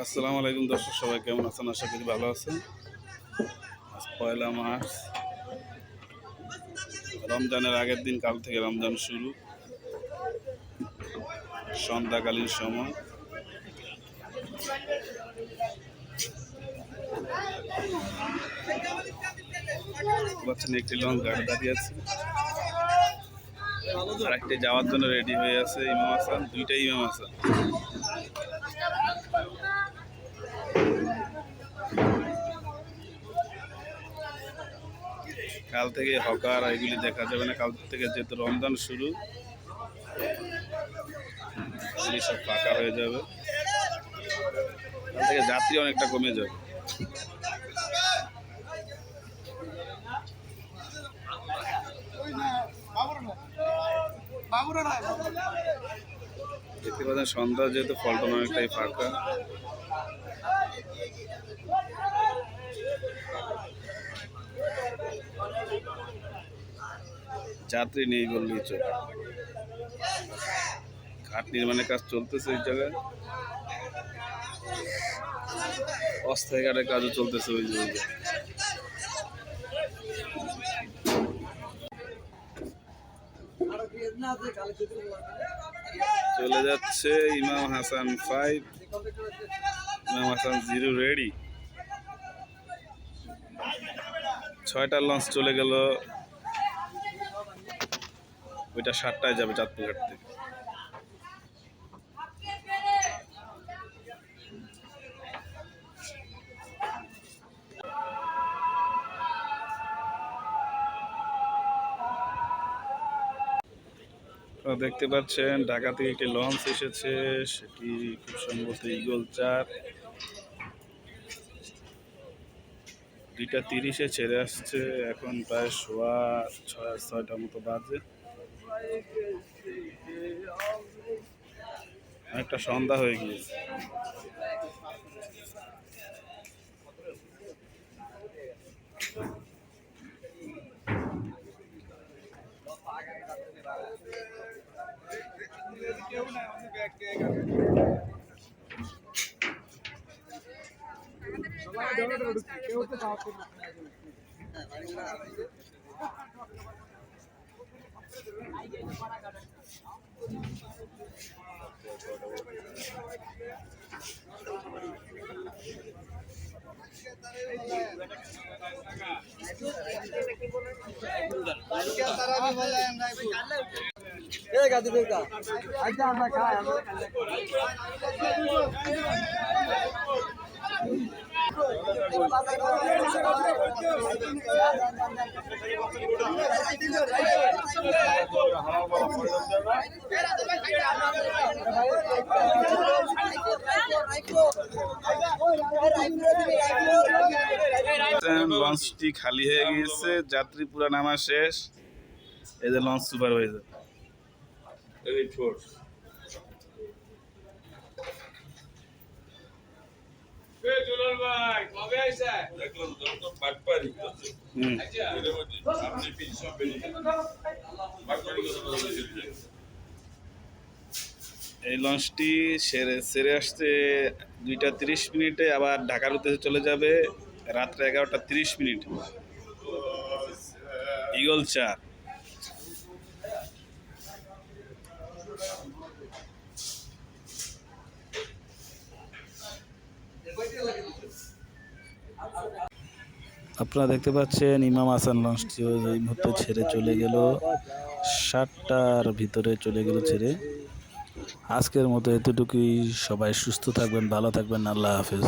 আসসালামু আলাইকুম দর্শক, সবাই কেমন আছেন? আশা করি ভালো আছেন। আজ 1 মার্চ, রমজানের আগের দিন। কাল থেকে রমজান শুরু। সন্ধ্যাকালীন সময় পাচ্ছেন একটি লঞ্চ গাড়ি দাঁড়িয়ে আছে, আর একটি যাওয়ার জন্য রেডি হয়ে আছে। ইমাম হাসান, দুইটাই ইমাম হাসান। কাল থেকে হকার এগুলি দেখা যাবে না। কাল থেকে যেহেতু রমজান শুরু, এগুলি সব ফাঁকা হয়ে যাবে। কাল থেকে যাত্রী অনেকটা কমে যাবে। দেখতে পাচ্ছেন সন্ধ্যা যেহেতু ফলটন অনেকটাই ফাঁকা। যাত্রী নেই বললেই চলে। ঘাট নির্মাণের কাজ চলতেছে ওই জায়গায়, অস্থায়ী ঘাটের কাজও চলতেছে ওই জায়গায়। চলে যাচ্ছে ইমাম হাসান 5, ইমাম হাসান 0 রেডি। 6টা লঞ্চ চলে গেল, ওইটা 7টায় যাবে চাঁদপুরঘাট থেকে। দেখতে পাচ্ছেন ঢাকা থেকে একটি লঞ্চ এসেছে, সেটি খুব সম্ভবত ঈগল 4। 2:30-এ ছেড়ে আসছে। এখন প্রায় 6:30 মতো বাজে। অনেকটা সন্ধ্যা হয়ে গিয়েছে। লঞ্চটি খালি হয়ে গিয়েছে, যাত্রী পুরা নামা শেষ। এই যে লঞ্চ সুপারভাইজার। এই লঞ্চটি সেরে আসতে 2:30 আবার ঢাকার উদ্দেশ্যে চলে যাবে রাত্রে 11:30। ঈগল 4। আপনারা দেখতে পাচ্ছেন ইমাম হাসান লঞ্চটিও এই মুহূর্তে ছেড়ে চলে গেল। 7টার ভিতরে চলে গেল ছেড়ে। আজকের মতো এতটুকুই। সবাই সুস্থ থাকবেন, ভালো থাকবেন। আল্লাহ হাফেজ।